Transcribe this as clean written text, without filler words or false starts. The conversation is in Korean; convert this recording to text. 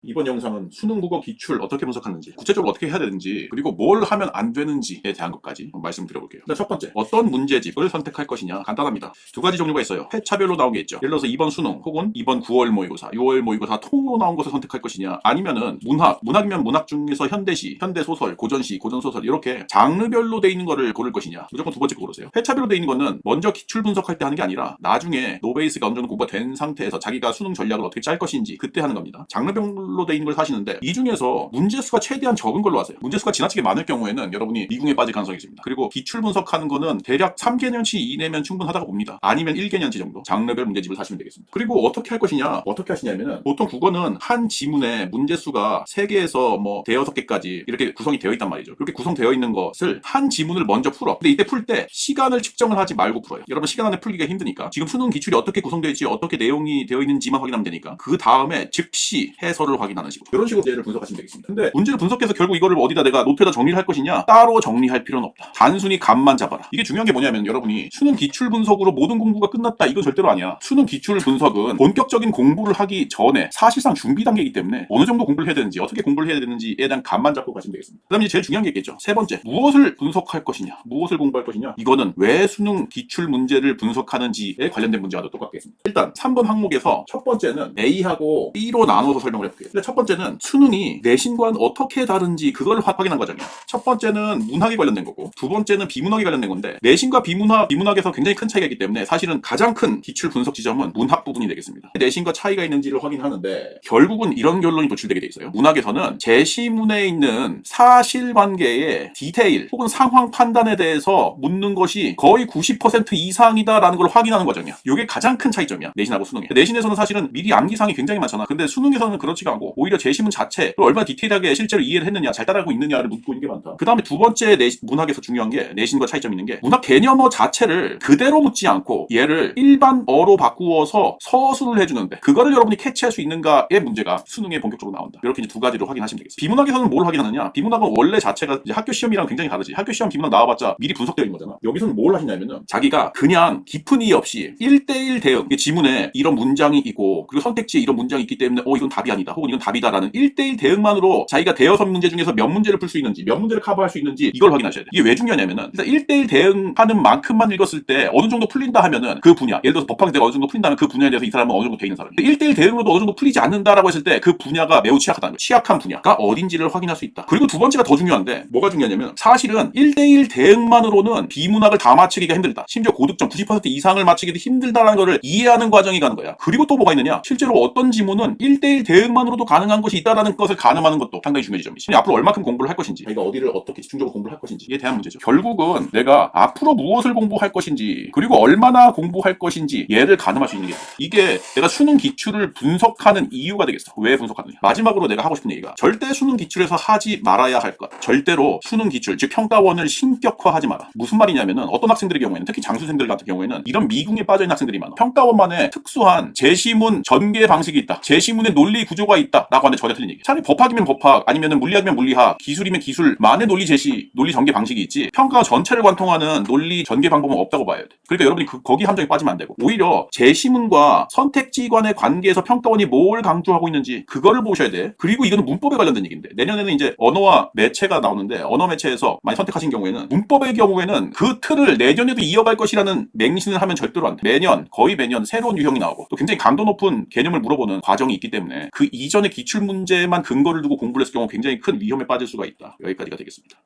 이번 영상은 수능 국어 기출 어떻게 분석하는지, 구체적으로 어떻게 해야 되는지, 그리고 뭘 하면 안 되는지에 대한 것까지 말씀드려볼게요. 일단 첫 번째, 어떤 문제집을 선택할 것이냐. 간단합니다. 두 가지 종류가 있어요. 회차별로 나온 게 있죠. 예를 들어서 이번 수능 혹은 이번 9월 모의고사, 6월 모의고사 통으로 나온 것을 선택할 것이냐, 아니면은 문학이면 문학 중에서 현대시, 현대소설, 고전시, 고전소설 이렇게 장르별로 돼 있는 거를 고를 것이냐. 무조건 두 번째 거 고르세요. 회차별로 돼 있는 거는 먼저 기출 분석할 때 하는 게 아니라 나중에 노베이스가 어느 정도 공부가 된 상태에서 자기가 수능 전략을 어떻게 짤 것인지 그때 하는 겁니다. 장르별로 돼 있는 걸 사시는데 이 중에서 문제수가 최대한 적은 걸로 하세요. 문제수가 지나치게 많을 경우에는 여러분이 미궁에 빠질 가능성이 있습니다. 그리고 기출 분석하는 거는 대략 3개년치 이내면 충분하다고 봅니다. 아니면 1개년치 정도 장르별 문제집을 사시면 되겠습니다. 그리고 어떻게 할 것이냐, 어떻게 하시냐면은 보통 국어는 한 지문에 문제수가 3개에서 뭐 대여섯 개까지 이렇게 구성이 되어 있단 말이죠. 그렇게 구성되어 있는 것을 한 지문을 먼저 풀어. 근데 이때 풀 때 시간을 측정을 하지 말고 풀어요. 여러분 시간 안에 풀기가 힘드니까 지금 수능 기출이 어떻게 구성되어 있지, 어떻게 내용이 되어 있는지만 확인하면 되니까 그 다음에 즉시 해설을 확인하는 식으로 이런 식으로 문제를 분석하시면 되겠습니다. 근데 문제를 분석해서 결국 이거를 어디다 내가 노트에다 정리를 할 것이냐, 따로 정리할 필요는 없다. 단순히 감만 잡아라. 이게 중요한 게 뭐냐면 여러분이 수능 기출 분석으로 모든 공부가 끝났다 이건 절대로 아니야. 수능 기출 분석은 본격적인 공부를 하기 전에 사실상 준비 단계이기 때문에 어느 정도 공부를 해야 되는지, 어떻게 공부를 해야 되는지에 대한 감만 잡고 가시면 되겠습니다. 그 다음에 제일 중요한 게 있겠죠. 세 번째, 무엇을 분석할 것이냐, 무엇을 공부할 것이냐. 이거는 왜 수능 기출 문제를 분석하는지에 관련된 문제와도 똑같겠습니다. 일단 3번 항목에서 첫 번째는 A하고 B로 나눠서 설명을 해볼게요. 근데 첫 번째는 수능이 내신과는 어떻게 다른지 그걸 확인한 과정이에요. 첫 번째는 문학이 관련된 거고, 두 번째는 비문학이 관련된 건데, 내신과 비문학에서 굉장히 큰 차이가 있기 때문에 사실은 가장 큰 기출 분석 지점은 문학 부분이 되겠습니다. 내신과 차이가 있는지를 확인하는데 결국은 이런 결론이 도출되게 돼 있어요. 문학에서는 제시문에 있는 사실관계의 디테일 혹은 상황 판단에 대해서 묻는 것이 거의 90% 이상이다라는 걸 확인하는 과정이야. 이게 가장 큰 차이점이야. 내신하고 수능에. 내신에서는 사실은 미리 암기사항이 굉장히 많잖아. 근데 수능에서는 그렇지가 않고 오히려 제시문 자체를 얼마나 디테일하게 실제로 이해를 했느냐, 잘 따라하고 있느냐를 묻고 있는 게 많다. 그 다음에 두 번째 문학에서 중요한 게, 내신과 차이점 있는 게, 문학 개념어 자체를 그대로 묻지 않고 얘를 일반어로 바꾸어서 서술을 해주는데 그거를 여러분이 캐치할 수 있는가의 문제가 수능에 본격적으로 나온다. 이렇게 이제 두 가지로 확인하시면 되겠습니다. 비문학에서는 뭘 확인하느냐? 비문학은 원래 자체가 이제 학교 시험이랑 굉장히 다르지. 학교 시험 비문학 나와봤자 미리 분석되어 있는 거잖아. 여기서는 뭘 하시냐면은 자기가 그냥 깊은 이해 없이 1대1 대응, 지문에 이런 문장이 있고 그리고 선택지에 이런 문장이 있기 때문에 이건 답이 아니다 혹은 이건 답이다라는 1대1 대응만으로 자기가 대여섯 문제 중에서 몇 문제를 풀 수 있는지, 몇 문제를 커버할 수 있는지 이걸 확인하셔야 돼. 이게 왜 중요하냐면은 일단 1대1 대응하는 만큼만 읽었을 때 어느 정도 풀린다 하면은 그 분야, 예를 들어서 법학대가 어느 정도 풀린다면 그 분야에 대해서 이 사람은 어느 정도 돼 있는 사람이에요. 1대1 대응으로도 어느 정도 풀리지 않는다라고 했을 때 그 분야가 매우 취약하다는 거예요. 취약한 분야가 어딘지를 확인할 수 있다. 그리고 두 번째가 더 중요한데, 뭐가 중요하냐면 사실은 1대1 대응만으로는 비문학을 다 맞추기가 힘들다. 심지어 고득점 90% 이상을 맞추기도 힘들다라는 거를 이해하는 과정이 가는 거야. 그리고 또 뭐가 있느냐? 실제로 어떤 지문은 1대1 대응만으로도 가능한 것이 있다라는 것을 가늠하는 것도 상당히 중요한 지점이지. 앞으로 얼마큼 공부를 할 것인지, 자기가 어디를 어떻게 집중적으로 공부를 할 것인지에 대한 문제죠. 결국은 내가 앞으로 무엇을 공부할 것인지, 그리고 얼마나 공부할 것인지 얘를 가늠할 수 있는 게, 이게 내가 수능 기출을 분석하는 이유가 되겠어. 왜 분석하느냐. 마지막으로 내가 하고 싶은 얘기가, 절대 수능 기출에서 하지 말아야 할 것. 절대로 수능 기출, 즉 평가원을 신격화하지 마라. 무슨 말이냐면은 어떤 학생들의 경우에는, 특히 장수생들 같은 경우에는 이런 미궁에 빠져있는 학생들이 많아. 평가원만의 특수한 제시문 전개 방식이 있다, 제시문의 논리 구조가 있다 라고 하는데 전혀 틀린 얘기. 차라리 법학이면 법학, 아니면 물리학이면 물리학, 기술이면 기술만의 논리 제시, 논리 전개 방식이 있지, 평가 전체를 관통하는 논리 전개 방법은 없다고 봐야 돼. 그러니까 여러분이 거기 함정에 빠지면 안 되고, 오히려 제시문과 선택지 간의 관계에서 평가원이 뭘 강조하고 있는지 그거를 보셔야 돼. 그리고 이거는 문법에 관련된 얘기인데, 내년에는 이제 언어와 매체가 나오는데, 언어 매체에서 많이 선택하신 경우에는 문법의 경우에는 그 틀을 내년에도 이어갈 것이라는 맹신을 하면 절대로 안 돼. 거의 매년 새로운 유형이 나오고 또 굉장히 강도 높은 개념을 물어보는 과정이 있기 때문에 그 이전의 기출 문제만 근거를 두고 공부를 했을 경우 굉장히 큰 위험에 빠질 수가 있다. 여기까지가 되겠습니다.